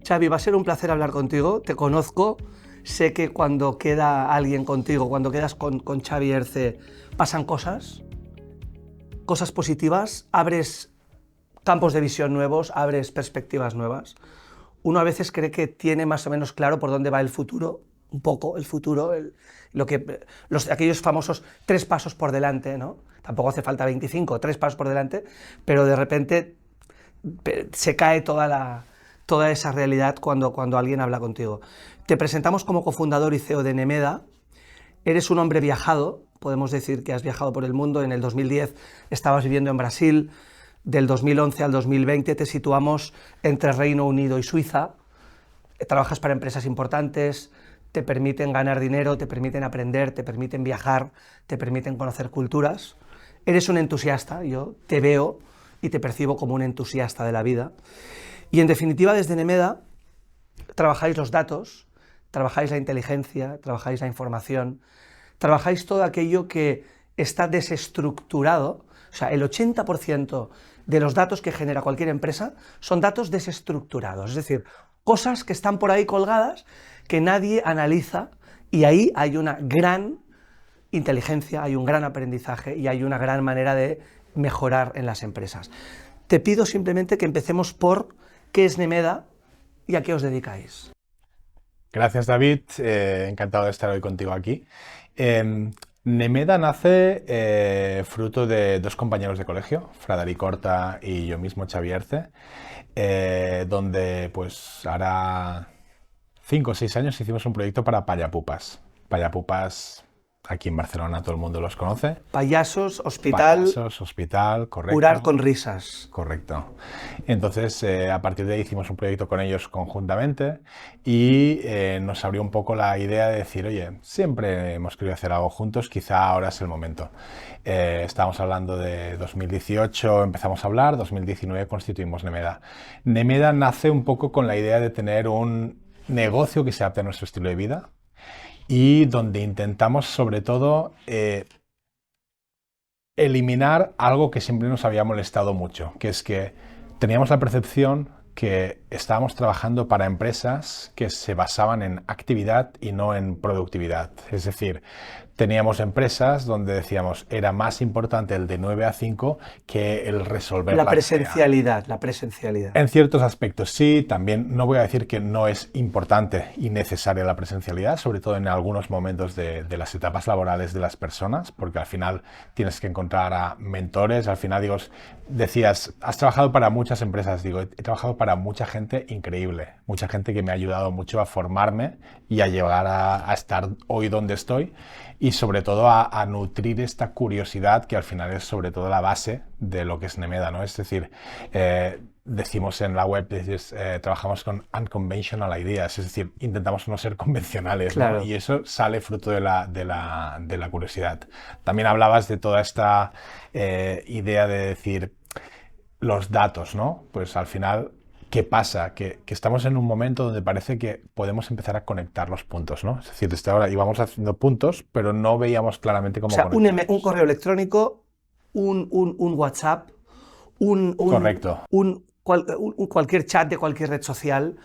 Xavi, va a ser un placer hablar contigo, te conozco, sé que cuando queda alguien contigo, cuando quedas con Xavi Herce, pasan cosas positivas, abres campos de visión nuevos, abres perspectivas nuevas. Uno a veces cree que tiene más o menos claro por dónde va el futuro, un poco el futuro, aquellos famosos 3 pasos por delante, ¿no? Tampoco hace falta 25, 3 pasos por delante, pero de repente se cae toda esa realidad cuando alguien habla contigo. Te presentamos como cofundador y CEO de Nemeda. Eres un hombre viajado, podemos decir que has viajado por el mundo. En el 2010 estabas viviendo en Brasil, del 2011 al 2020 te situamos entre Reino Unido y Suiza. Trabajas para empresas importantes, te permiten ganar dinero, te permiten aprender, te permiten viajar, te permiten conocer culturas. Eres un entusiasta, yo te veo y te percibo como un entusiasta de la vida. Y en definitiva, desde Nemeda trabajáis los datos, trabajáis la inteligencia, trabajáis la información, trabajáis todo aquello que está desestructurado. O sea, el 80% de los datos que genera cualquier empresa son datos desestructurados, es decir, cosas que están por ahí colgadas que nadie analiza, y ahí hay una gran inteligencia, hay un gran aprendizaje y hay una gran manera de mejorar en las empresas. Te pido simplemente que empecemos por qué es Nemeda y a qué os dedicáis. Gracias, David. Encantado de estar hoy contigo aquí. Nemeda nace fruto de 2 compañeros de colegio, Frederic Horta y yo mismo, Xavi Herce, donde pues hará 5 o 6 años hicimos un proyecto para Pallapupas. Pallapupas, aquí en Barcelona todo el mundo los conoce. Payasos, hospital, correcto. curar con risas. Correcto. Entonces, a partir de ahí hicimos un proyecto con ellos conjuntamente y nos abrió un poco la idea de decir, oye, siempre hemos querido hacer algo juntos, quizá ahora es el momento. Estábamos hablando de 2018, empezamos a hablar, 2019 constituimos Nemeda. Nemeda nace un poco con la idea de tener un negocio que se adapte a nuestro estilo de vida y donde intentamos sobre todo eliminar algo que siempre nos había molestado mucho, que es que teníamos la percepción que estábamos trabajando para empresas que se basaban en actividad y no en productividad. Es decir, teníamos empresas donde decíamos era más importante el de 9 a 5 que el resolver la presencialidad. En ciertos aspectos sí, también no voy a decir que no es importante y necesaria la presencialidad, sobre todo en algunos momentos de las etapas laborales de las personas, porque al final tienes que encontrar a mentores. Al final decías, has trabajado para muchas empresas, digo, he trabajado para mucha gente increíble, mucha gente que me ha ayudado mucho a formarme y a llegar a estar hoy donde estoy. Y sobre todo a nutrir esta curiosidad que al final es sobre todo la base de lo que es Nemeda, ¿no? Es decir, decimos en la web, trabajamos con unconventional ideas, es decir, intentamos no ser convencionales, claro, ¿no? Y eso sale fruto de la curiosidad. También hablabas de toda esta idea de decir los datos, ¿no? Pues al final, ¿qué pasa? Que estamos en un momento donde parece que podemos empezar a conectar los puntos, ¿no? Es decir, desde ahora íbamos haciendo puntos, pero no veíamos claramente cómo conectarlos. Un correo electrónico, un WhatsApp, Correcto. cualquier chat de cualquier red social,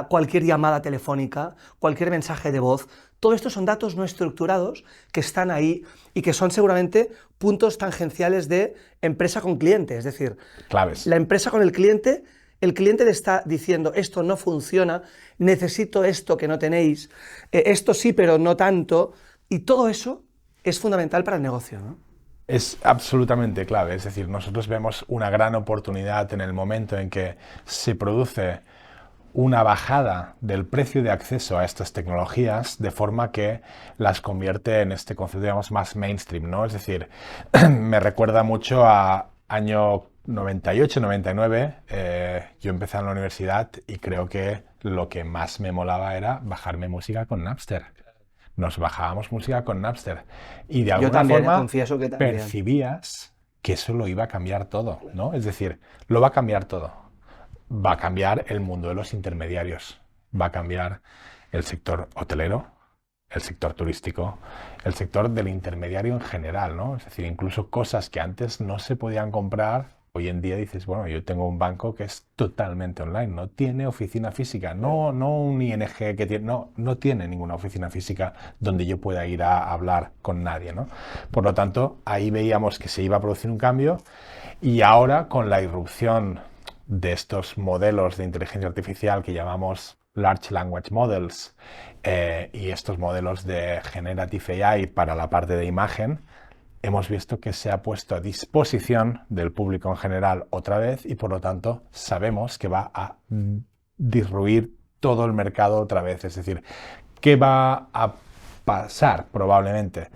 cualquier llamada telefónica, cualquier mensaje de voz. Todo esto son datos no estructurados que están ahí y que son seguramente puntos tangenciales de empresa con cliente. Es decir, claves. La empresa con el cliente le está diciendo esto no funciona, necesito esto que no tenéis, esto sí pero no tanto, y todo eso es fundamental para el negocio, ¿no? Es absolutamente clave, es decir, nosotros vemos una gran oportunidad en el momento en que se produce una bajada del precio de acceso a estas tecnologías de forma que las convierte en este concepto, digamos, más mainstream, ¿no? Es decir, me recuerda mucho a año 98, 99, yo empecé en la universidad y creo que lo que más me molaba era bajarme música con Napster. Nos bajábamos música con Napster y de alguna forma percibías que eso lo iba a cambiar todo, ¿no? Es decir, lo va a cambiar todo. Va a cambiar el mundo de los intermediarios, va a cambiar el sector hotelero, el sector turístico, el sector del intermediario en general, ¿no? Es decir, incluso cosas que antes no se podían comprar Hoy en día dices, bueno, yo tengo un banco que es totalmente online, no tiene oficina física, no un ING que tiene, no tiene ninguna oficina física donde yo pueda ir a hablar con nadie, ¿no? Por lo tanto, ahí veíamos que se iba a producir un cambio y ahora con la irrupción de estos modelos de inteligencia artificial que llamamos Large Language Models y estos modelos de Generative AI para la parte de imagen, hemos visto que se ha puesto a disposición del público en general otra vez y por lo tanto sabemos que va a disruir todo el mercado otra vez. Es decir, ¿qué va a pasar probablemente?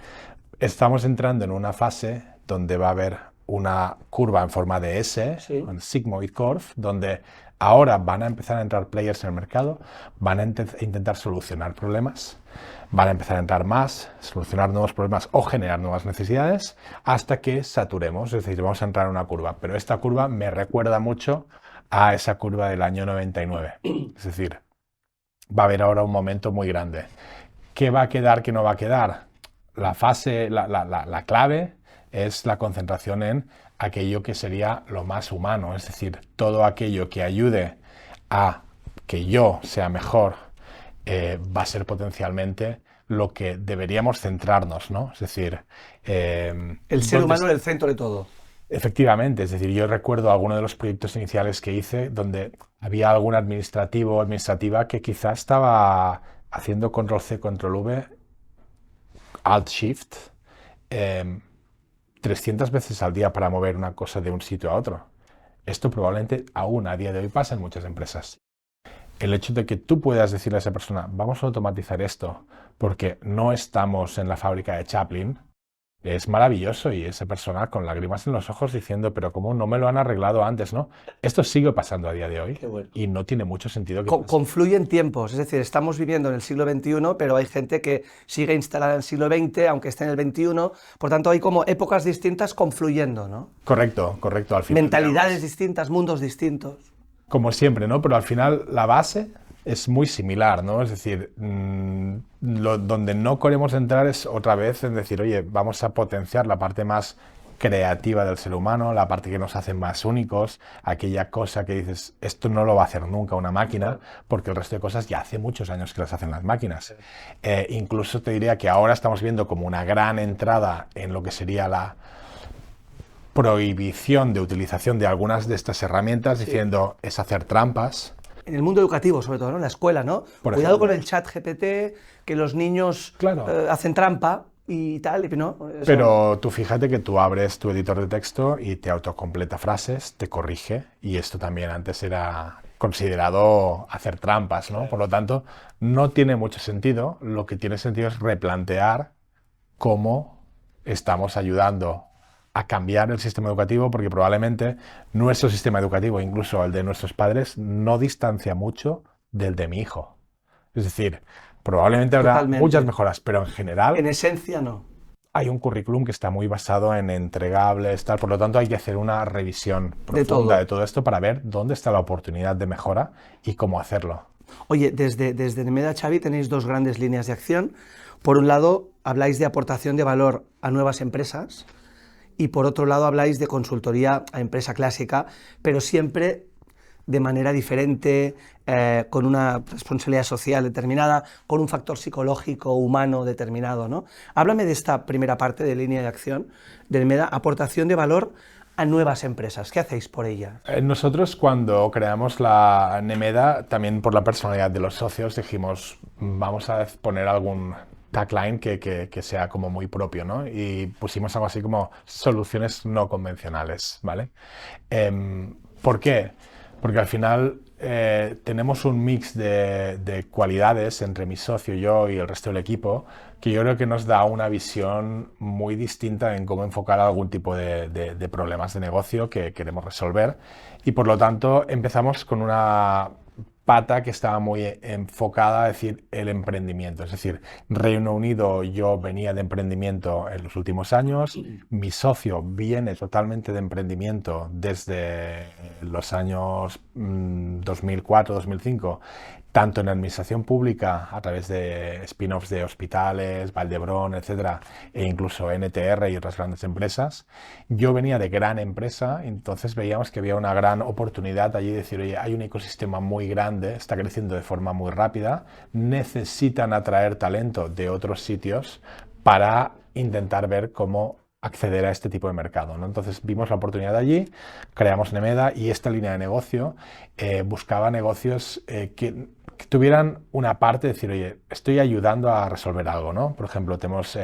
Estamos entrando en una fase donde va a haber una curva en forma de S, Sí. un sigmoid curve, donde ahora van a empezar a entrar players en el mercado, van a intentar solucionar problemas, van a empezar a entrar más, solucionar nuevos problemas o generar nuevas necesidades hasta que saturemos, es decir, vamos a entrar en una curva. Pero esta curva me recuerda mucho a esa curva del año 99. Es decir, va a haber ahora un momento muy grande. ¿Qué va a quedar, qué no va a quedar? La fase, la clave es la concentración en aquello que sería lo más humano, es decir, todo aquello que ayude a que yo sea mejor va a ser potencialmente lo que deberíamos centrarnos, ¿no? Es decir, El ser humano en el centro de todo. efectivamente, es decir, yo recuerdo algunos de los proyectos iniciales que hice donde había algún administrativo o administrativa que quizá estaba haciendo control-C, control-V, alt-shift, 300 veces al día para mover una cosa de un sitio a otro. Esto probablemente aún a día de hoy pasa en muchas empresas. El hecho de que tú puedas decirle a esa persona, vamos a automatizar esto porque no estamos en la fábrica de Chaplin, es maravilloso y esa persona con lágrimas en los ojos diciendo, pero ¿cómo no me lo han arreglado antes, no? Esto sigue pasando a día de hoy. Qué bueno. Y no tiene mucho sentido que pase. Confluyen tiempos, es decir, estamos viviendo en el siglo XXI, pero hay gente que sigue instalada en el siglo XX, aunque esté en el XXI, por tanto hay como épocas distintas confluyendo, ¿no? Correcto, al final. Mentalidades distintas, mundos distintos. Como siempre, ¿no? Pero al final la base es muy similar, ¿no? Es decir, donde no queremos entrar es otra vez en decir, oye, vamos a potenciar la parte más creativa del ser humano, la parte que nos hace más únicos, aquella cosa que dices, esto no lo va a hacer nunca una máquina, porque el resto de cosas ya hace muchos años que las hacen las máquinas. Incluso te diría que ahora estamos viendo como una gran entrada en lo que sería la prohibición de utilización de algunas de estas herramientas, diciendo, es hacer trampas. En el mundo educativo, sobre todo, ¿no? En la escuela, ¿no? Por Cuidado ejemplo. con el chat GPT, que los niños Claro. hacen trampa y tal, ¿no? Eso. Pero tú fíjate que tú abres tu editor de texto y te autocompleta frases, te corrige, y esto también antes era considerado hacer trampas, ¿no? Por lo tanto, no tiene mucho sentido. Lo que tiene sentido es replantear cómo estamos ayudando a cambiar el sistema educativo, porque probablemente nuestro sistema educativo, incluso el de nuestros padres, no distancia mucho del de mi hijo. Es decir, probablemente habrá Totalmente. muchas mejoras, pero en general En esencia, no. hay un currículum que está muy basado en entregables, tal, por lo tanto hay que hacer una revisión De profunda todo. de todo esto para ver dónde está la oportunidad de mejora y cómo hacerlo. Oye, desde Nemeda, Xavi, tenéis dos grandes líneas de acción. Por un lado, habláis de aportación de valor a nuevas empresas y por otro lado habláis de consultoría a empresa clásica, pero siempre de manera diferente, con una responsabilidad social determinada, con un factor psicológico, humano determinado, ¿no? Háblame de esta primera parte de línea de acción de Nemeda, aportación de valor a nuevas empresas. ¿Qué hacéis por ellas? Nosotros cuando creamos la Nemeda, también por la personalidad de los socios, dijimos, vamos a poner algún tagline que sea como muy propio, ¿no? Y pusimos algo así como soluciones no convencionales, ¿vale? ¿Por qué? Porque al final tenemos un mix de cualidades entre mi socio, yo y el resto del equipo, que yo creo que nos da una visión muy distinta en cómo enfocar algún tipo de problemas de negocio que queremos resolver. Y por lo tanto empezamos con una pata que estaba muy enfocada a decir el emprendimiento. Es decir, Reino Unido, yo venía de emprendimiento en los últimos años, mi socio viene totalmente de emprendimiento desde los años 2004-2005, tanto en administración pública, a través de spin-offs de hospitales, Valdebrón, etcétera, e incluso NTR y otras grandes empresas. Yo venía de gran empresa, entonces veíamos que había una gran oportunidad allí de decir, oye, hay un ecosistema muy grande, está creciendo de forma muy rápida, necesitan atraer talento de otros sitios para intentar ver cómo acceder a este tipo de mercado, ¿no? Entonces vimos la oportunidad allí, creamos Nemeda y esta línea de negocio buscaba negocios que tuvieran una parte de decir, oye, estoy ayudando a resolver algo, ¿no? Por ejemplo, tenemos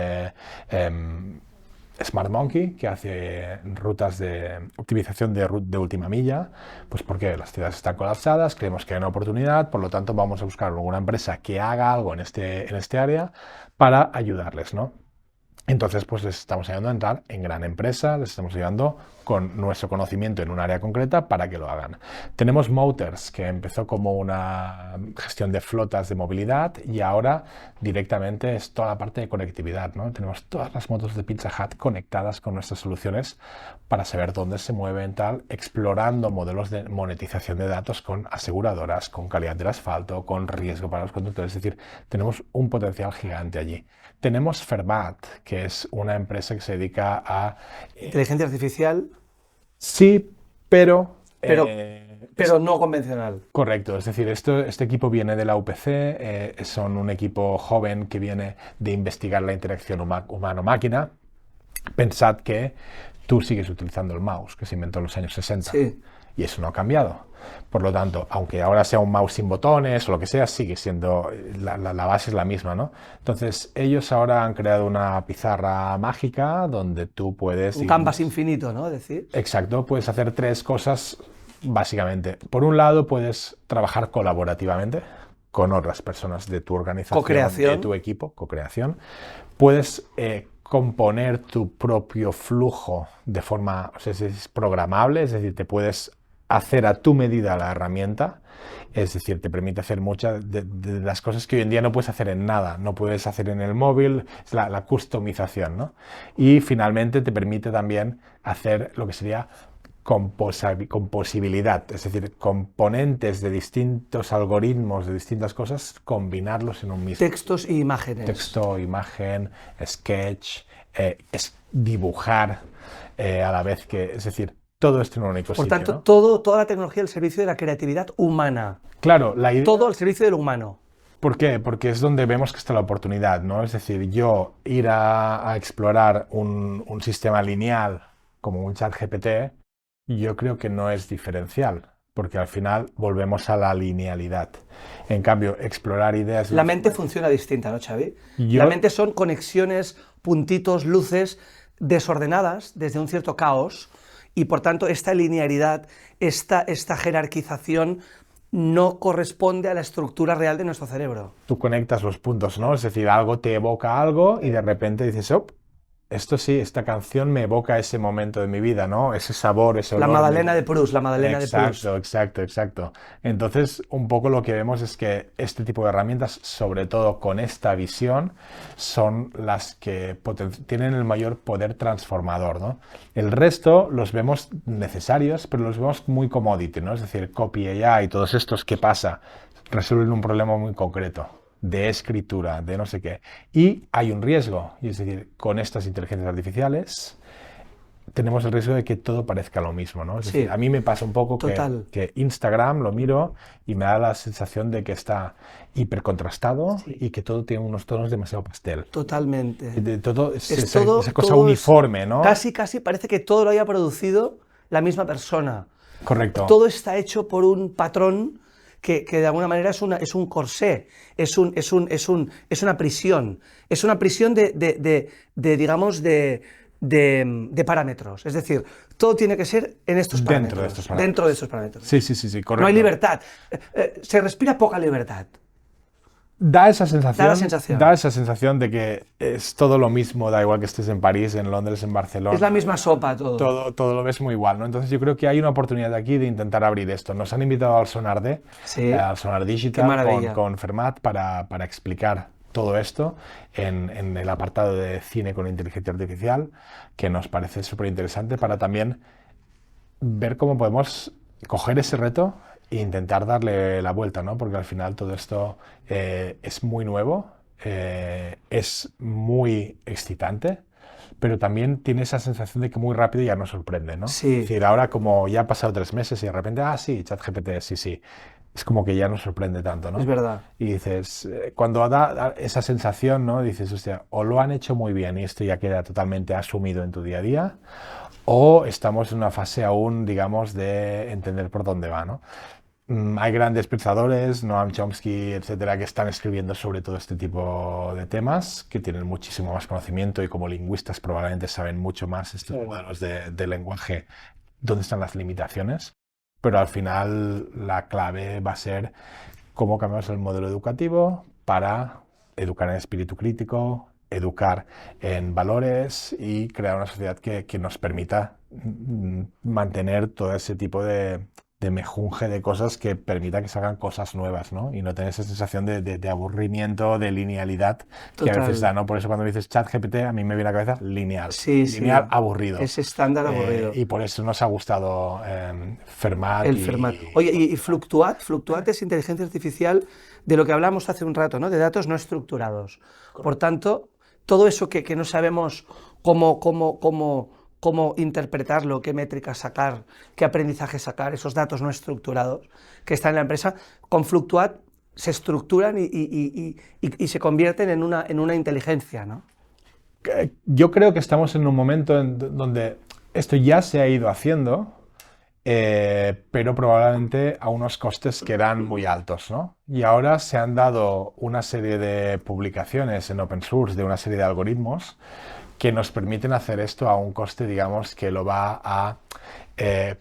Smart Monkey, que hace rutas de optimización de última milla, pues porque las ciudades están colapsadas, creemos que hay una oportunidad, por lo tanto vamos a buscar alguna empresa que haga algo en este área para ayudarles, ¿no? Entonces, pues les estamos ayudando a entrar en gran empresa, les estamos ayudando con nuestro conocimiento en un área concreta para que lo hagan. Tenemos Motors, que empezó como una gestión de flotas de movilidad y ahora directamente es toda la parte de conectividad, ¿no? Tenemos todas las motos de Pizza Hut conectadas con nuestras soluciones para saber dónde se mueven, tal, explorando modelos de monetización de datos con aseguradoras, con calidad del asfalto, con riesgo para los conductores. Es decir, tenemos un potencial gigante allí. Tenemos Fermat, que es una empresa que se dedica a... Inteligencia artificial. Sí, pero no convencional. Correcto, es decir, este equipo viene de la UPC, son un equipo joven que viene de investigar la interacción humano-máquina. Pensad que tú sigues utilizando el mouse, que se inventó en los años 60, sí. Y eso no ha cambiado. Por lo tanto, aunque ahora sea un mouse sin botones o lo que sea, sigue siendo, la base es la misma, ¿no? Entonces, ellos ahora han creado una pizarra mágica donde tú puedes... Un canvas infinito, ¿no? Decir. Exacto, puedes hacer tres cosas básicamente. Por un lado, puedes trabajar colaborativamente con otras personas de tu organización, co-creación, de tu equipo, co-creación. Puedes componer tu propio flujo de forma, o sea, es programable, es decir, te puedes hacer a tu medida la herramienta, es decir, te permite hacer muchas de las cosas que hoy en día no puedes hacer en nada, no puedes hacer en el móvil, es la customización, ¿no? Y finalmente te permite también hacer lo que sería composibilidad, es decir, componentes de distintos algoritmos, de distintas cosas, combinarlos en un mismo. Textos e imágenes. Texto, imagen, sketch, dibujar a la vez que, es decir, todo esto en un único Por sitio, tanto, ¿no? toda la tecnología al servicio de la creatividad humana. Claro, la idea... Todo al servicio de lo humano. ¿Por qué? Porque es donde vemos que está la oportunidad, ¿no? Es decir, yo ir a explorar un sistema lineal como un ChatGPT, yo creo que no es diferencial, porque al final volvemos a la linealidad. En cambio, explorar ideas... La mente funciona distinta, ¿no, Xavi? La mente son conexiones, puntitos, luces, desordenadas desde un cierto caos, y por tanto esta linealidad, esta jerarquización no corresponde a la estructura real de nuestro cerebro. Tú conectas los puntos, ¿no? Es decir, algo te evoca algo y de repente dices, oh, esto sí, esta canción me evoca ese momento de mi vida, ¿no? Ese sabor, ese olor. La Madalena de Proust, la Madalena de Proust. Exacto. Entonces, un poco lo que vemos es que este tipo de herramientas, sobre todo con esta visión, son las que tienen el mayor poder transformador, ¿no? El resto los vemos necesarios, pero los vemos muy commodity, ¿no? Es decir, Copy AI y todos estos, ¿qué pasa? Resuelven un problema muy concreto de escritura, de no sé qué. Y hay un riesgo, y es decir, con estas inteligencias artificiales tenemos el riesgo de que todo parezca lo mismo, ¿no? Es decir, a mí me pasa un poco que Instagram lo miro y me da la sensación de que está hipercontrastado y que todo tiene unos tonos demasiado pastel. Totalmente. Esa cosa uniforme, ¿no? Casi parece que todo lo haya producido la misma persona. Correcto. Todo está hecho por un patrón que de alguna manera es un corsé, es una prisión. Es una prisión digamos, de parámetros. Es decir, todo tiene que ser en estos parámetros. Dentro de estos parámetros. Sí, correcto. No hay libertad. Se respira poca libertad. Da esa sensación de que es todo lo mismo, da igual que estés en París, en Londres, en Barcelona. Es la misma sopa todo. Todo lo ves muy igual, ¿no? Entonces yo creo que hay una oportunidad aquí de intentar abrir esto. Nos han invitado al Sonar al Sonar Digital con Fermat para explicar todo esto en el apartado de cine con inteligencia artificial, que nos parece súper interesante para también ver cómo podemos coger ese reto e intentar darle la vuelta, ¿no? Porque al final todo esto es muy nuevo, es muy excitante, pero también tiene esa sensación de que muy rápido ya nos sorprende, ¿no? Es Sí, decir, ahora como ya ha pasado 3 meses y de repente, sí, ChatGPT, sí, sí, es como que ya nos sorprende tanto, es ¿no? verdad. Y dices, cuando da esa sensación, ¿no? Dices, hostia, o lo han hecho muy bien y esto ya queda totalmente asumido en tu día a día, o estamos en una fase aún, digamos, de entender por dónde va, ¿no? Hay grandes pensadores, Noam Chomsky, etcétera, que están escribiendo sobre todo este tipo de temas, que tienen muchísimo más conocimiento y como lingüistas probablemente saben mucho más estos modelos de lenguaje, dónde están las limitaciones, pero al final la clave va a ser cómo cambiamos el modelo educativo para educar en espíritu crítico, educar en valores y crear una sociedad que nos permita mantener todo ese tipo de mejunje de cosas que permita que salgan cosas nuevas, ¿no? Y no tener esa sensación de aburrimiento, de linealidad que a veces Total. da, ¿no? Por eso cuando dices ChatGPT a mí me viene a la cabeza lineal. Sí, Lineal sí. aburrido. Es estándar aburrido. Y por eso nos ha gustado Fermat El Fermat. Oye, y Fluctuat, Fluctuat es inteligencia artificial de lo que hablamos hace un rato, ¿no? De datos no estructurados. Por tanto, todo eso que no sabemos cómo interpretarlo, qué métricas sacar, qué aprendizaje sacar, esos datos no estructurados que están en la empresa, con Fluctuat se estructuran y se convierten en una inteligencia, ¿no? Yo creo que estamos en un momento donde esto ya se ha ido haciendo, pero probablemente a unos costes que eran muy altos, ¿no? Y ahora se han dado una serie de publicaciones en open source de una serie de algoritmos que nos permiten hacer esto a un coste, digamos, que lo va a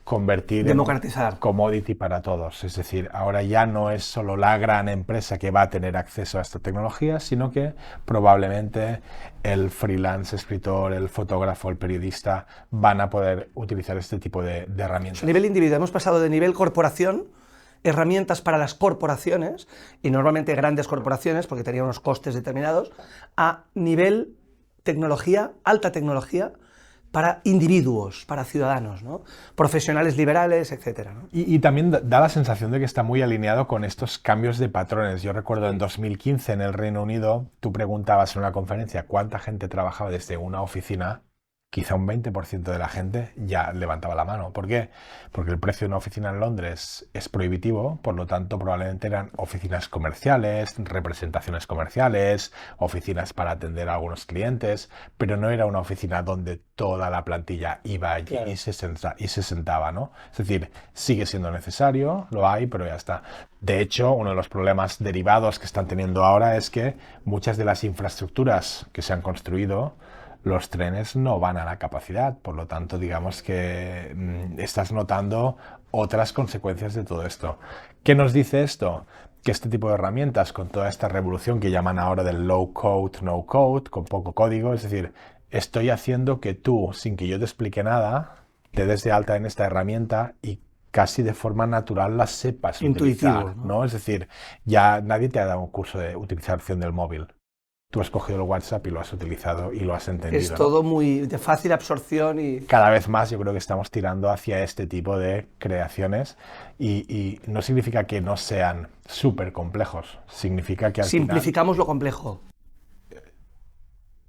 convertir en un Democratizar. commodity para todos. Es decir, ahora ya no es solo la gran empresa que va a tener acceso a esta tecnología, sino que probablemente el freelance escritor, el fotógrafo, el periodista van a poder utilizar este tipo de herramientas. A nivel individual, hemos pasado de nivel corporación, herramientas para las corporaciones, y normalmente grandes corporaciones, porque tenían unos costes determinados, a nivel tecnología, alta tecnología, para individuos, para ciudadanos, ¿no? Profesionales liberales, etcétera, ¿no? Y también da la sensación de que está muy alineado con estos cambios de patrones. Yo recuerdo en 2015 en el Reino Unido, tú preguntabas en una conferencia cuánta gente trabajaba desde una oficina, quizá un 20% de la gente ya levantaba la mano. ¿Por qué? Porque el precio de una oficina en Londres es prohibitivo, por lo tanto probablemente eran oficinas comerciales, representaciones comerciales, oficinas para atender a algunos clientes, pero no era una oficina donde toda la plantilla iba allí Claro. y se sentaba, ¿no? Es decir, sigue siendo necesario, lo hay, pero ya está. De hecho, uno de los problemas derivados que están teniendo ahora es que muchas de las infraestructuras que se han construido, los trenes no van a la capacidad, por lo tanto, digamos que estás notando otras consecuencias de todo esto. ¿Qué nos dice esto? Que este tipo de herramientas, con toda esta revolución que llaman ahora del low code, no code, con poco código, es decir, estoy haciendo que tú, sin que yo te explique nada, te des de alta en esta herramienta y casi de forma natural la sepas Intuitivo, utilizar, ¿no? ¿no? Es decir, ya nadie te ha dado un curso de utilización del móvil. Tú has cogido el WhatsApp y lo has utilizado y lo has entendido, Es ¿no? todo muy de fácil absorción y Cada vez más yo creo que estamos tirando hacia este tipo de creaciones y no significa que no sean súper complejos, significa que al final simplificamos lo complejo.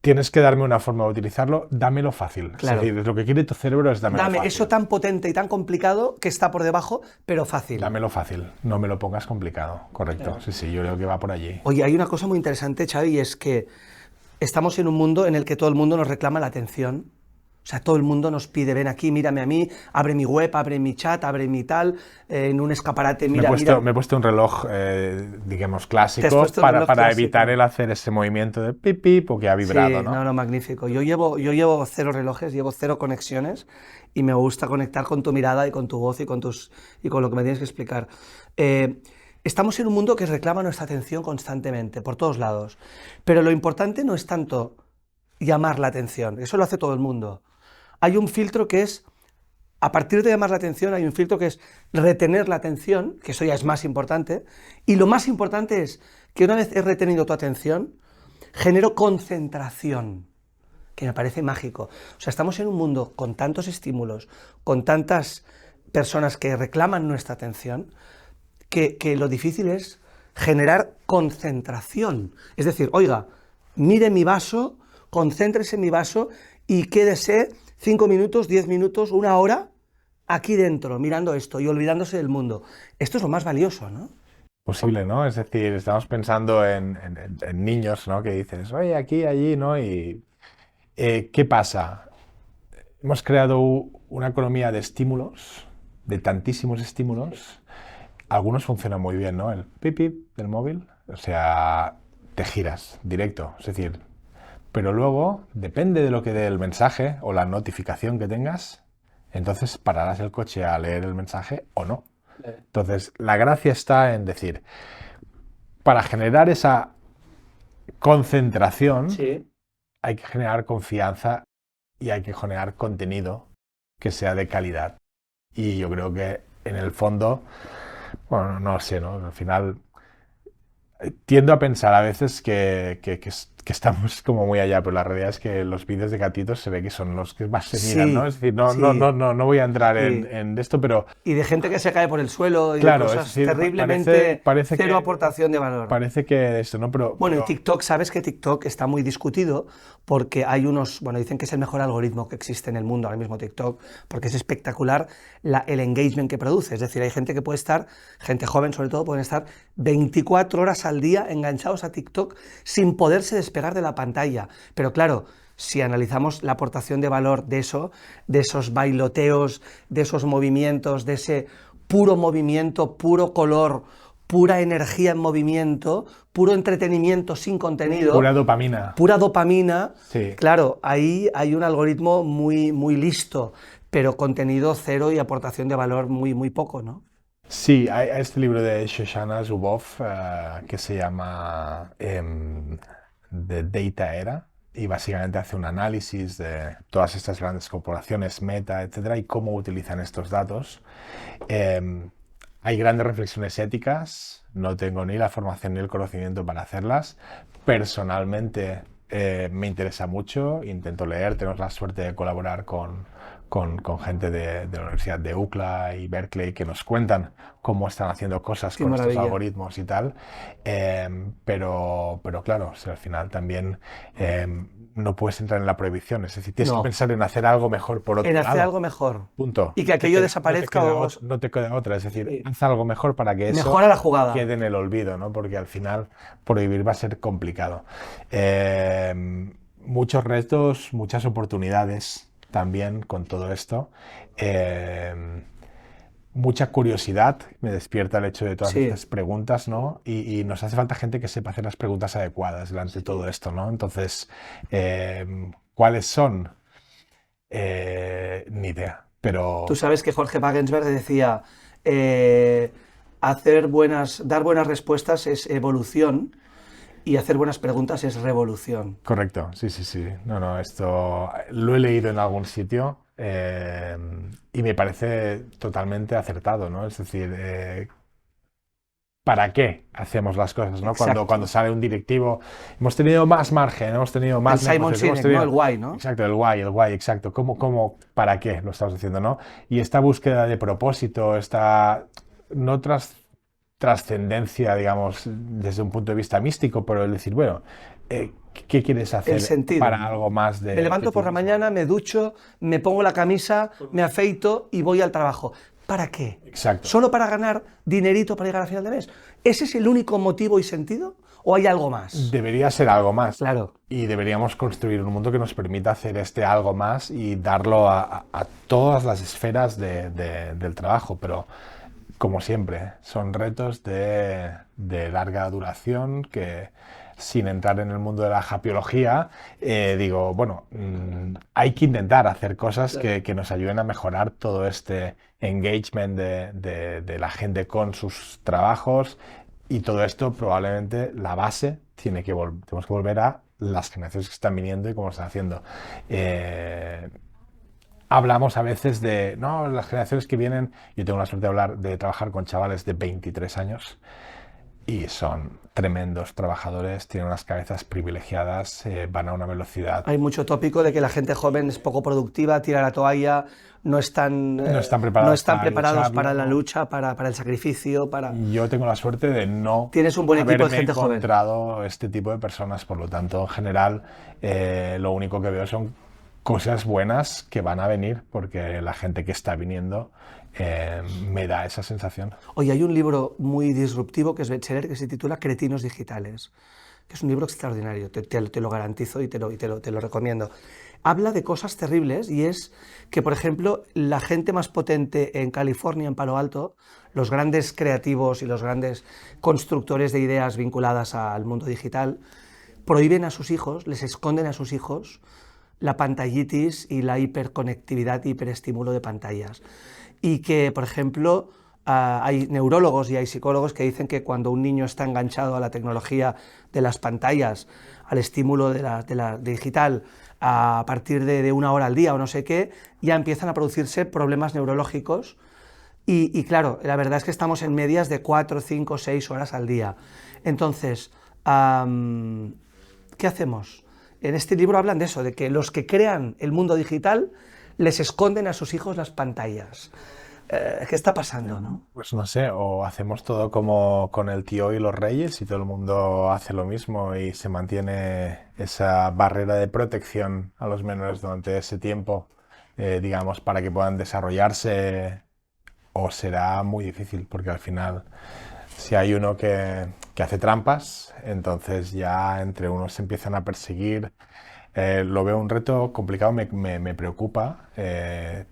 tienes que darme una forma de utilizarlo, dámelo fácil. Claro. Es decir, lo que quiere tu cerebro es dámelo Dame fácil. eso tan potente y tan complicado que está por debajo, pero fácil. Dámelo fácil, no me lo pongas complicado. Correcto, Claro. sí, sí, yo creo que va por allí. Oye, hay una cosa muy interesante, Xavi, y es que estamos en un mundo en el que todo el mundo nos reclama la atención. O sea, todo el mundo nos pide, ven aquí, mírame a mí, abre mi web, abre mi chat, abre mi tal, en un escaparate, mira, mira. Me he puesto un reloj, digamos, Te has clásico puesto un reloj para clásico. evitar el hacer ese movimiento de pip pip porque ha vibrado, Sí, ¿no? no, magnífico. Yo llevo 0 relojes, llevo 0 conexiones y me gusta conectar con tu mirada y con tu voz y con lo que me tienes que explicar. Estamos en un mundo que reclama nuestra atención constantemente, por todos lados. Pero lo importante no es tanto llamar la atención, eso lo hace todo el mundo. Hay un filtro que es, a partir de llamar la atención, hay un filtro que es retener la atención, que eso ya es más importante, y lo más importante es que una vez he retenido tu atención, genero concentración, que me parece mágico. O sea, estamos en un mundo con tantos estímulos, con tantas personas que reclaman nuestra atención, que lo difícil es generar concentración. Es decir, oiga, mire mi vaso, concéntrese en mi vaso y quédese 5 minutos, 10 minutos, 1 hora aquí dentro, mirando esto y olvidándose del mundo. Esto es lo más valioso, ¿no? Posible, ¿no? Es decir, estamos pensando en niños, ¿no? Que dices, oye, aquí, allí, ¿no? Y ¿qué pasa? Hemos creado una economía de estímulos, de tantísimos estímulos. Algunos funcionan muy bien, ¿no? El pip pip del móvil, o sea, te giras directo, es decir, pero luego, depende de lo que dé el mensaje o la notificación que tengas, entonces pararás el coche a leer el mensaje o no. Entonces, la gracia está en decir, para generar esa concentración, Sí. hay que generar confianza y hay que generar contenido que sea de calidad. Y yo creo que en el fondo, bueno, no sé, ¿no? Al final tiendo a pensar a veces que estamos como muy allá, pero la realidad es que los vídeos de gatitos se ve que son los que más se miran, ¿no? Sí, Es decir, sí, no voy a entrar sí. en esto, pero Y de gente que se cae por el suelo y de claro, es cosas decir, terriblemente parece cero que aportación de valor. parece que esto, ¿no? Bueno, y TikTok, sabes que TikTok está muy discutido porque hay unos, bueno, dicen que es el mejor algoritmo que existe en el mundo ahora mismo TikTok, porque es espectacular el engagement que produce. Es decir, hay gente que puede estar, gente joven sobre todo, pueden estar 24 horas al día enganchados a TikTok sin poderse despegar de la pantalla. Pero claro, si analizamos la aportación de valor de eso, de esos bailoteos, de esos movimientos, de ese puro movimiento, puro color, pura energía en movimiento, puro entretenimiento sin contenido, pura dopamina, Sí. claro, ahí hay un algoritmo muy, muy listo, pero contenido cero y aportación de valor muy, muy poco, ¿no? Sí, hay este libro de Shoshana Zuboff que se llama The Data Era y básicamente hace un análisis de todas estas grandes corporaciones, Meta, etcétera, y cómo utilizan estos datos. Hay grandes reflexiones éticas, no tengo ni la formación ni el conocimiento para hacerlas. Personalmente me interesa mucho, intento leer, tenemos la suerte de colaborar con gente de la Universidad de UCLA y Berkeley que nos cuentan cómo están haciendo cosas Qué con estos maravilla. algoritmos y tal. Pero claro, o sea, al final también no puedes entrar en la prohibición, es decir, tienes que No, pensar en hacer algo mejor por otro en hacer lado. algo mejor. Punto. Y que aquello desaparezca No te queda otra. Es decir, sí, haz algo mejor para que eso mejora la jugada. quede en el olvido, ¿no? Porque al final prohibir va a ser complicado. Muchos retos, muchas oportunidades también con todo esto. Mucha curiosidad me despierta el hecho de todas Sí, estas preguntas, ¿no? Y nos hace falta gente que sepa hacer las preguntas adecuadas delante de todo esto, ¿no? Entonces, ¿cuáles son? Ni idea, tú pero sabes que Jorge Wagensberg decía, dar buenas respuestas es evolución y hacer buenas preguntas es revolución. correcto, sí, sí, sí. No, esto lo he leído en algún sitio y me parece totalmente acertado, ¿no? Es decir, ¿para qué hacemos las cosas, ¿no? Exacto. Cuando sale un directivo, hemos tenido más margen, hemos tenido más El Simon negocios, hemos Sinek, ¿no? tenido... El why, ¿no? Exacto, el why, exacto. ¿Para qué lo estamos haciendo, no? Y esta búsqueda de propósito, esta no trascendencia, digamos, desde un punto de vista místico, pero el decir, bueno, ¿qué quieres El hacer sentido. para algo más Me de levanto ti por la mismo? mañana, me ducho, me pongo la camisa, me afeito y voy al trabajo. ¿Para qué? Exacto. ¿Solo para ganar dinerito para llegar a final de mes? ¿Ese es el único motivo y sentido? ¿O hay algo más? Debería ser algo más. Claro. Y deberíamos construir un mundo que nos permita hacer este algo más y darlo a todas las esferas del trabajo. Pero, como siempre, son retos de larga duración que, sin entrar en el mundo de la hapiología, digo, bueno, hay que intentar hacer cosas que nos ayuden a mejorar todo este engagement de la gente con sus trabajos. Y todo esto, probablemente, la base tenemos que volver a las generaciones que están viniendo y cómo lo están haciendo. Hablamos a veces de, no, las generaciones que vienen, yo tengo la suerte de trabajar con chavales de 23 años, y son tremendos trabajadores, tienen unas cabezas privilegiadas, van a una velocidad. Hay mucho tópico de que la gente joven es poco productiva, tira la toalla, no están preparados para la lucha, para el sacrificio, para... Yo tengo la suerte de no Tienes un buen equipo de gente joven. encontrado este tipo de personas, por lo tanto, en general, lo único que veo son cosas buenas que van a venir, porque la gente que está viniendo me da esa sensación. Oye, hay un libro muy disruptivo que es bestseller que se titula Cretinos Digitales, que es un libro extraordinario, te lo garantizo y te lo recomiendo. Habla de cosas terribles y es que, por ejemplo, la gente más potente en California, en Palo Alto, los grandes creativos y los grandes constructores de ideas vinculadas al mundo digital, prohíben a sus hijos, les esconden a sus hijos la pantallitis y la hiperconectividad y hiperestímulo de pantallas. Y que, por ejemplo, hay neurólogos y hay psicólogos que dicen que cuando un niño está enganchado a la tecnología de las pantallas, al estímulo de la digital, a partir de 1 hora al día o no sé qué, ya empiezan a producirse problemas neurológicos. Y claro, la verdad es que estamos en medias de 4, 5, 6 horas al día. Entonces, ¿qué hacemos? En este libro hablan de eso, de que los que crean el mundo digital les esconden a sus hijos las pantallas. ¿Qué está pasando, no? Pues no sé, o hacemos todo como con el tío y los reyes y todo el mundo hace lo mismo y se mantiene esa barrera de protección a los menores durante ese tiempo, digamos, para que puedan desarrollarse, o será muy difícil, porque al final, si hay uno que hace trampas, entonces ya entre unos se empiezan a perseguir. Lo veo un reto complicado, me preocupa.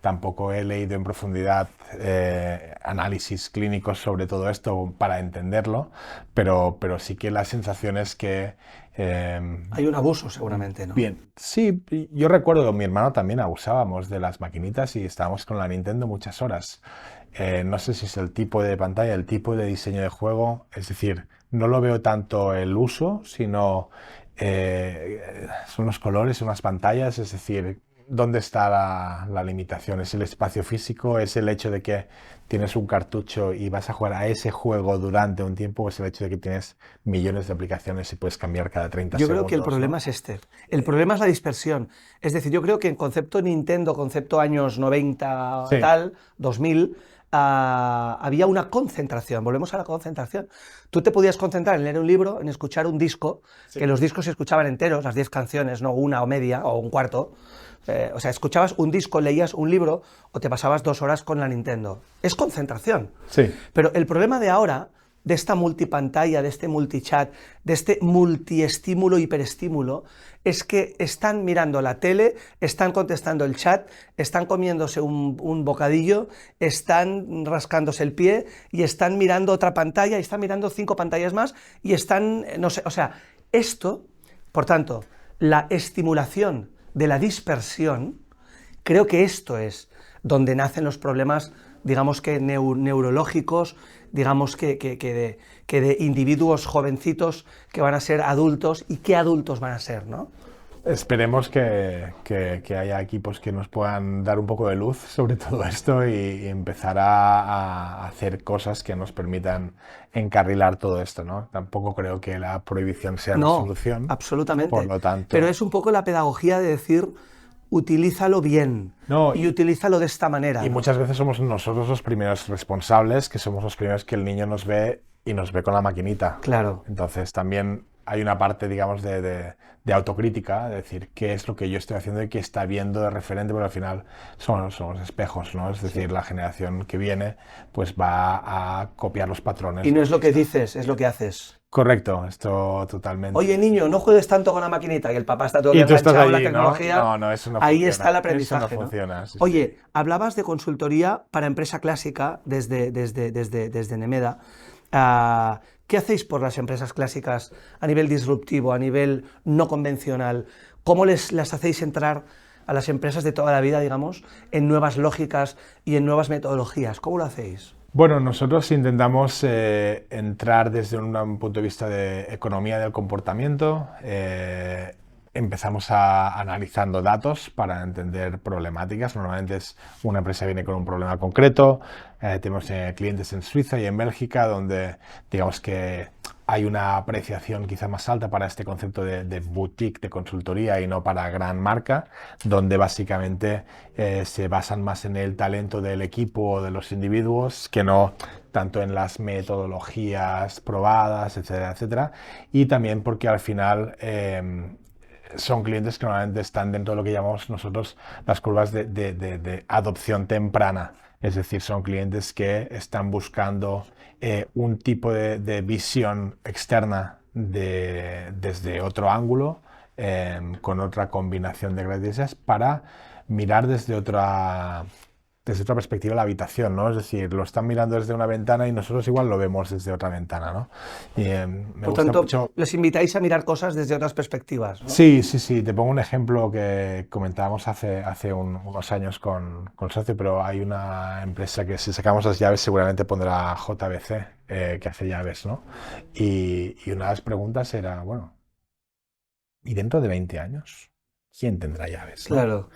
Tampoco he leído en profundidad análisis clínicos sobre todo esto para entenderlo, pero sí que la sensación es que... hay un abuso seguramente, ¿no? Bien, sí, yo recuerdo que mi hermano también abusábamos de las maquinitas y estábamos con la Nintendo muchas horas. No sé si es el tipo de pantalla, el tipo de diseño de juego, es decir, no lo veo tanto el uso, sino... son los colores, son las pantallas, es decir, ¿dónde está la limitación? ¿Es el espacio físico? ¿Es el hecho de que tienes un cartucho y vas a jugar a ese juego durante un tiempo? ¿O es el hecho de que tienes millones de aplicaciones y puedes cambiar cada 30 segundos? Yo creo que el problema es este. El problema es la dispersión. Es decir, yo creo que en concepto Nintendo, concepto años 90, Sí. tal, 2000, había una concentración. Volvemos a la concentración. Tú te podías concentrar en leer un libro, en escuchar un disco, Sí. que los discos se escuchaban enteros, las 10 canciones, no una o media o un cuarto. O sea, escuchabas un disco, leías un libro o te pasabas 2 horas con la Nintendo. Es concentración. Sí. Pero el problema de ahora, de esta multipantalla, de este multichat, de este multiestímulo, hiperestímulo, es que están mirando la tele, están contestando el chat, están comiéndose un bocadillo, están rascándose el pie y están mirando otra pantalla y están mirando 5 pantallas más y están, no sé, o sea, esto, por tanto, la estimulación de la dispersión, creo que esto es donde nacen los problemas, digamos que neurológicos, digamos que de individuos jovencitos que van a ser adultos y qué adultos van a ser, ¿no? Esperemos que haya equipos que nos puedan dar un poco de luz sobre todo esto y empezar a hacer cosas que nos permitan encarrilar todo esto, ¿no? Tampoco creo que la prohibición sea la solución. No, absolutamente. Por lo tanto... Pero es un poco la pedagogía de decir, utilízalo bien y utilízalo de esta manera. Y muchas veces somos nosotros los primeros responsables, que somos los primeros que el niño nos ve y nos ve con la maquinita. Claro. Entonces también hay una parte, digamos, de autocrítica, de decir qué es lo que yo estoy haciendo y qué está viendo de referente, porque al final son los espejos, ¿no? Es decir, la generación que viene pues va a copiar los patrones. Y no es lo que dices, es lo que haces. Correcto, esto totalmente. Oye, niño, no juegues tanto con la maquinita y el papá está todo enganchado a la tecnología. No, eso no ahí funciona. está el aprendizaje. Eso no funciona. Sí, Oye, hablabas de consultoría para empresa clásica desde Nemeda. ¿Qué hacéis por las empresas clásicas a nivel disruptivo, a nivel no convencional? ¿Cómo las hacéis entrar a las empresas de toda la vida, digamos, en nuevas lógicas y en nuevas metodologías? ¿Cómo lo hacéis? Bueno, nosotros intentamos entrar desde un punto de vista de economía del comportamiento, empezamos analizando datos para entender problemáticas. Normalmente una empresa viene con un problema concreto. Tenemos clientes en Suiza y en Bélgica donde digamos que hay una apreciación quizá más alta para este concepto de boutique, de consultoría y no para gran marca, donde básicamente se basan más en el talento del equipo o de los individuos que no tanto en las metodologías probadas, etcétera, etcétera. Y también porque al final son clientes que normalmente están dentro de lo que llamamos nosotros las curvas de adopción temprana. Es decir, son clientes que están buscando un tipo de visión externa desde otro ángulo, con otra combinación de gradientes para mirar desde otra perspectiva la habitación, ¿no? Es decir, lo están mirando desde una ventana y nosotros igual lo vemos desde otra ventana, ¿no? Y, me Por gusta tanto, mucho. les invitáis a mirar cosas desde otras perspectivas, ¿no? Sí, sí, sí. Te pongo un ejemplo que comentábamos hace unos años con el socio, pero hay una empresa que si sacamos las llaves seguramente pondrá JBC, que hace llaves, ¿no? Y una de las preguntas era, bueno, ¿y dentro de 20 años? ¿Quién tendrá llaves, no? Claro.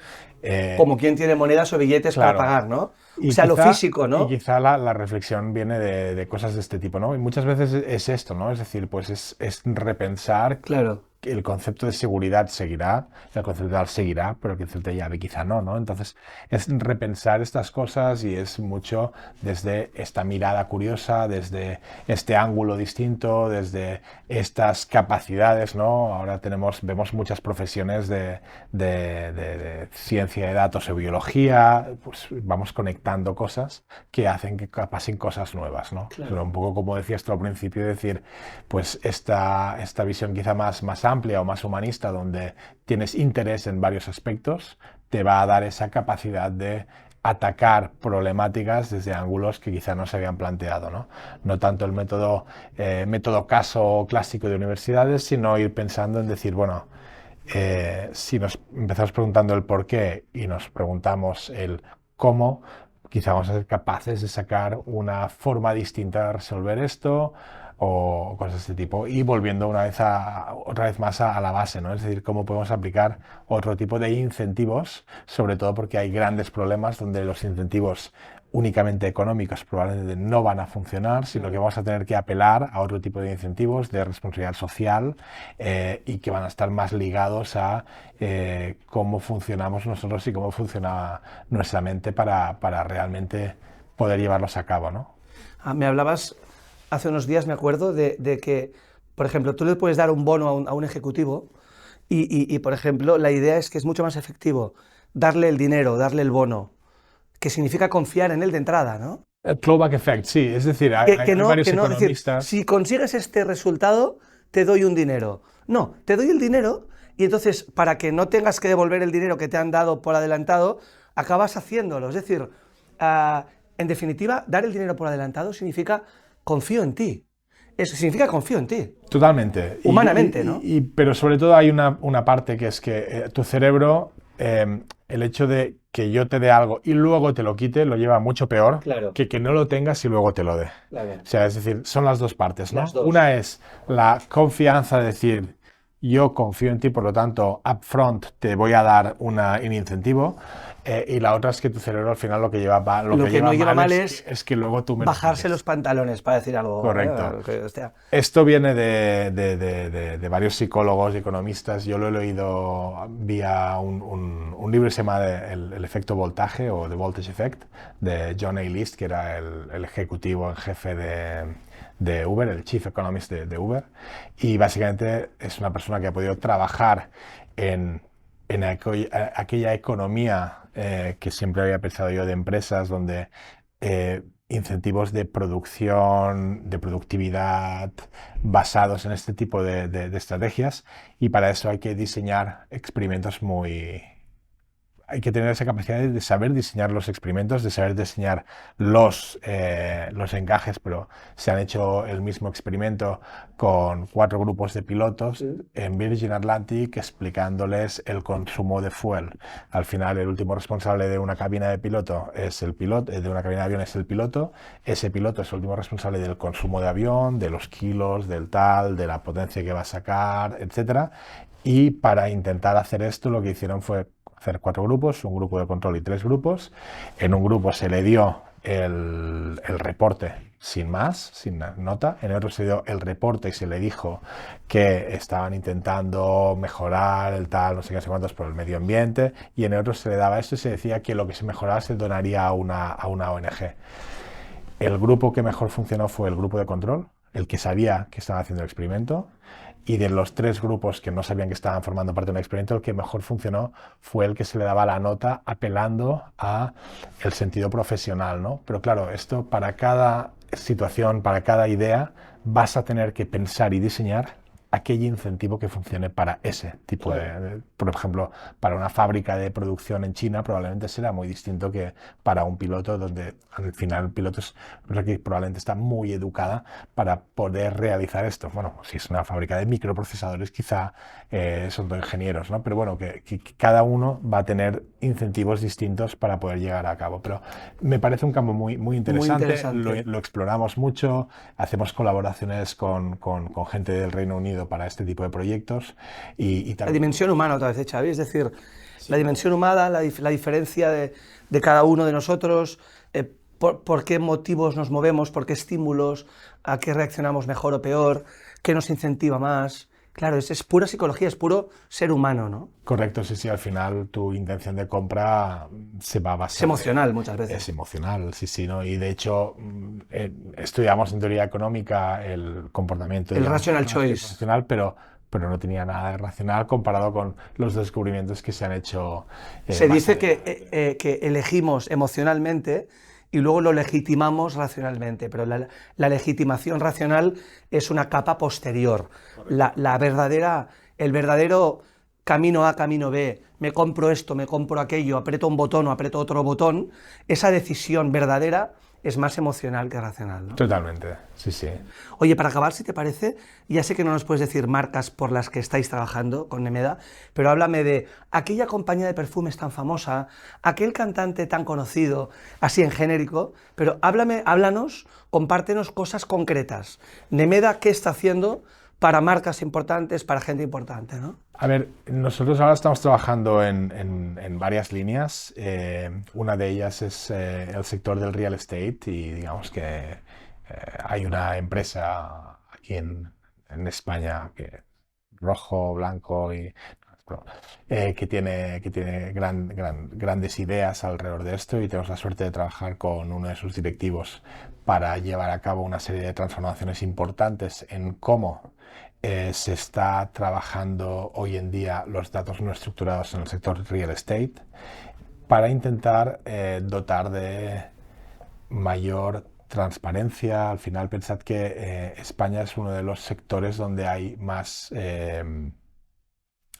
Eh, Como quien tiene monedas o billetes para claro. pagar, ¿no? O Y sea, lo quizá, físico, y ¿no? quizá la reflexión viene de cosas de este tipo, ¿no? Y muchas veces es esto, ¿no? Es decir, pues es repensar Claro. que el concepto de seguridad seguirá, el concepto de tal seguirá, pero el concepto de llave quizá no, ¿no? Entonces es repensar estas cosas y es mucho desde esta mirada curiosa, desde este ángulo distinto, desde estas capacidades, ¿no? Ahora vemos muchas profesiones de ciencia de datos o biología, pues vamos conectando cosas que hacen que pasen cosas nuevas, ¿no? Claro. Pero un poco como decías tú al principio, decir, pues esta visión quizá más amplia o más humanista, donde tienes interés en varios aspectos, te va a dar esa capacidad de atacar problemáticas desde ángulos que quizá no se habían planteado, ¿no? No tanto el método caso clásico de universidades, sino ir pensando en decir, bueno, si nos empezamos preguntando el por qué y nos preguntamos el cómo, quizá vamos a ser capaces de sacar una forma distinta de resolver esto o cosas de este tipo. Y volviendo otra vez más a la base, ¿no? Es decir, cómo podemos aplicar otro tipo de incentivos, sobre todo porque hay grandes problemas donde los incentivos únicamente económicos probablemente no van a funcionar, sino que vamos a tener que apelar a otro tipo de incentivos de responsabilidad social y que van a estar más ligados a cómo funcionamos nosotros y cómo funciona nuestra mente para realmente poder llevarlos a cabo, ¿no? Me hablabas hace unos días, me acuerdo, de que, por ejemplo, tú le puedes dar un bono a un ejecutivo y, por ejemplo, la idea es que es mucho más efectivo darle el dinero, darle el bono, que significa confiar en él de entrada, ¿no? El clawback effect, sí, es decir, hay varios Es decir, economistas. si consigues este resultado, te doy un dinero. No, te doy el dinero y entonces, para que no tengas que devolver el dinero que te han dado por adelantado, acabas haciéndolo. Es decir, en definitiva, dar el dinero por adelantado significa confío en ti. Significa confío en ti. Totalmente. Humanamente, ¿no? Pero sobre todo hay una parte que es que tu cerebro, el hecho de que yo te dé algo y luego te lo quite, lo lleva mucho peor Claro. que no lo tengas y luego te lo dé. Claro. O sea, es decir, son las dos partes, ¿no? Las dos. Una es la confianza de decir, yo confío en ti, por lo tanto, upfront te voy a dar un incentivo. Y la otra es que tu cerebro al final lo que no lleva mal es que luego tú me lo bajarse quites. los pantalones, para decir algo. Correcto. Hostia. Esto viene de varios psicólogos y economistas. Yo lo he leído vía un libro que se llama el efecto voltaje o The Voltage Effect, de John A. List, que era el ejecutivo en jefe de Uber, el Chief Economist de Uber. Y básicamente es una persona que ha podido trabajar en aquella economía que siempre había pensado yo de empresas donde incentivos de producción, de productividad, basados en este tipo de estrategias, y para eso hay que diseñar experimentos muy hay que tener esa capacidad de saber diseñar los experimentos, de saber diseñar los encajes, pero se han hecho el mismo experimento con 4 grupos de pilotos en Virgin Atlantic explicándoles el consumo de fuel. Al final, el último responsable de una cabina de piloto es el piloto, de una cabina de avión es el piloto. Ese piloto es el último responsable del consumo de avión, de los kilos, del tal, de la potencia que va a sacar, etcétera. Y para intentar hacer esto, lo que hicieron fue hacer 4 grupos, un grupo de control y 3 grupos. En un grupo se le dio el reporte sin más, sin nota. En el otro se dio el reporte y se le dijo que estaban intentando mejorar el tal, no sé qué, no sé cuántos por el medio ambiente. Y en el otro se le daba esto y se decía que lo que se mejoraba se donaría a una ONG. El grupo que mejor funcionó fue el grupo de control, el que sabía que estaba haciendo el experimento. Y de los 3 grupos que no sabían que estaban formando parte de un experimento, el que mejor funcionó fue el que se le daba la nota apelando a el sentido profesional, ¿no? Pero claro, esto para cada situación, para cada idea, vas a tener que pensar y diseñar aquel incentivo que funcione para ese tipo de... Por ejemplo, para una fábrica de producción en China probablemente será muy distinto que para un piloto, donde al final el piloto es una persona que probablemente está muy educada para poder realizar esto. Bueno, si es una fábrica de microprocesadores quizá son dos ingenieros, ¿no? Pero bueno, que cada uno va a tener incentivos distintos para poder llegar a cabo. Pero me parece un campo muy interesante, lo exploramos mucho, hacemos colaboraciones con gente del Reino Unido para este tipo de proyectos. Y la dimensión humana otra vez, Xavi, es decir, sí. La dimensión humana, la diferencia de cada uno de nosotros, por qué motivos nos movemos, por qué estímulos, a qué reaccionamos mejor o peor, qué nos incentiva más. Claro, es pura psicología, es puro ser humano, ¿no? Correcto, sí, al final tu intención de compra se va a basar... Es emocional muchas veces. Es emocional, sí, ¿no? Y de hecho estudiamos en teoría económica el comportamiento... El rational choice. Racional, pero no tenía nada de racional comparado con los descubrimientos que se han hecho. Se dice que elegimos emocionalmente y luego lo legitimamos racionalmente, pero la legitimación racional es una capa posterior. El verdadero camino A, camino B, me compro esto, me compro aquello, aprieto un botón o aprieto otro botón, esa decisión verdadera es más emocional que racional, ¿no? Totalmente, sí. Oye, para acabar, si te parece, ya sé que no nos puedes decir marcas por las que estáis trabajando con Nemeda, pero háblame de aquella compañía de perfumes tan famosa, aquel cantante tan conocido, así en genérico, pero háblanos, compártenos cosas concretas. Nemeda, ¿qué está haciendo para marcas importantes, para gente importante, ¿no? A ver, nosotros ahora estamos trabajando en varias líneas. Una de ellas es el sector del real estate y digamos que hay una empresa aquí en España que rojo, blanco y que tiene grandes ideas alrededor de esto y tenemos la suerte de trabajar con uno de sus directivos para llevar a cabo una serie de transformaciones importantes en cómo se está trabajando hoy en día los datos no estructurados en el sector real estate para intentar dotar de mayor transparencia. Al final pensad que España es uno de los sectores donde hay más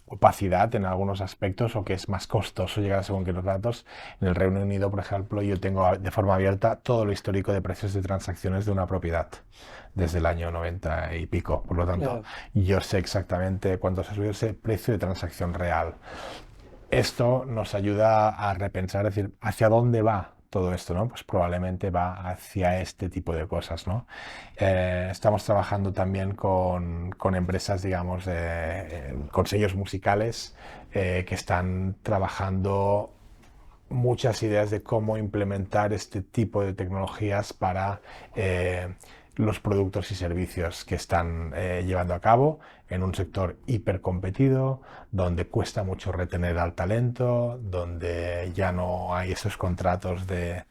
opacidad en algunos aspectos o que es más costoso llegar a según qué los datos. En el Reino Unido, por ejemplo, yo tengo de forma abierta todo lo histórico de precios de transacciones de una propiedad desde el año 90 y pico. Por lo tanto, yo sé exactamente cuánto se ha subido ese precio de transacción real. Esto nos ayuda a repensar, es decir, hacia dónde va todo esto, ¿no? Pues probablemente va hacia este tipo de cosas, ¿no? Estamos trabajando también con empresas, digamos, con sellos musicales que están trabajando muchas ideas de cómo implementar este tipo de tecnologías para los productos y servicios que están llevando a cabo en un sector hipercompetido, donde cuesta mucho retener al talento, donde ya no hay esos contratos de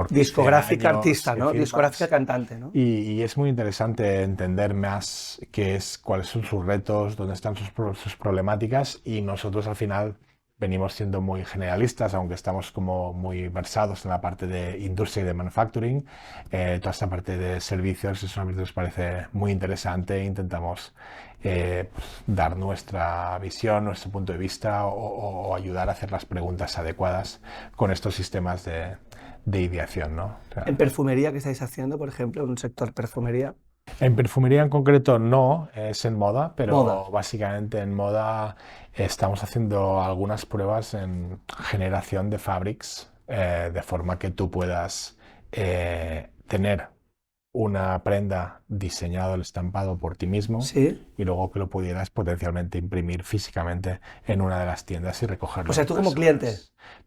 discográfica artista, ¿no? Discográfica cantante, ¿no? Y es muy interesante entender más cuáles son sus retos, dónde están sus problemáticas y nosotros al final venimos siendo muy generalistas, aunque estamos como muy versados en la parte de industria y de manufacturing. Toda esta parte de servicios es una parte que nos parece muy interesante e intentamos pues, dar nuestra visión, nuestro punto de vista o ayudar a hacer las preguntas adecuadas con estos sistemas de ideación, ¿no? O sea, En perfumería, ¿qué estáis haciendo, por ejemplo, en un sector perfumería? en perfumería en concreto no, es en moda, pero Moda. básicamente en moda estamos haciendo algunas pruebas en generación de fabrics, de forma que tú puedas tener una prenda diseñado el estampado por ti mismo Sí. y luego que lo pudieras potencialmente imprimir físicamente en una de las tiendas y recogerlo O sea, en tú como personas. cliente.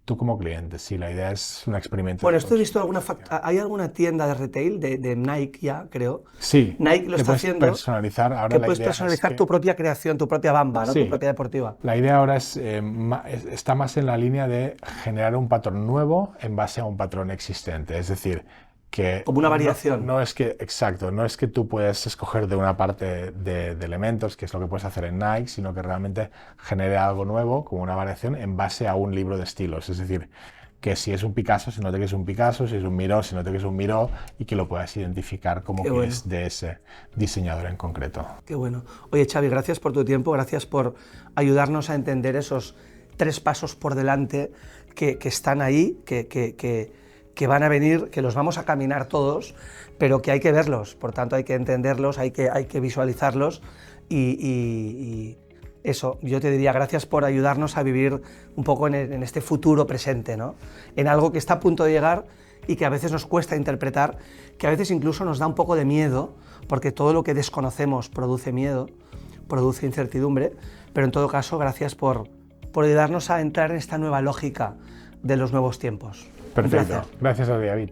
Tú como cliente, sí, la idea es un experimento Bueno, de esto he visto consumo. ¿hay alguna tienda de retail de Nike ya, creo? Sí, Nike lo que está puedes haciendo, personalizar. Ahora que la puedes idea es personalizar que tu propia creación, tu propia Bamba, ¿no? Tu sí, propia deportiva. la idea ahora es, está más en la línea de generar un patrón nuevo en base a un patrón existente. Es decir, que Como una variación. no es que, exacto, no es que tú puedes escoger de una parte de elementos, que es lo que puedes hacer en Nike, sino que realmente genere algo nuevo, como una variación, en base a un libro de estilos. Es decir, que si es un Picasso, se note que es un Picasso, si es un Miró, se note que es un Miró, y que lo puedas identificar como Qué que bueno. es de ese diseñador en concreto. Qué bueno. Oye, Xavi, gracias por tu tiempo, gracias por ayudarnos a entender esos 3 pasos por delante que están ahí, que van a venir, que los vamos a caminar todos, pero que hay que verlos, por tanto hay que entenderlos, hay que visualizarlos y eso, yo te diría gracias por ayudarnos a vivir un poco en este futuro presente, ¿no? En algo que está a punto de llegar y que a veces nos cuesta interpretar, que a veces incluso nos da un poco de miedo, porque todo lo que desconocemos produce miedo, produce incertidumbre, pero en todo caso, gracias por ayudarnos a entrar en esta nueva lógica de los nuevos tiempos. Un Perfecto. placer. Gracias a ti, David.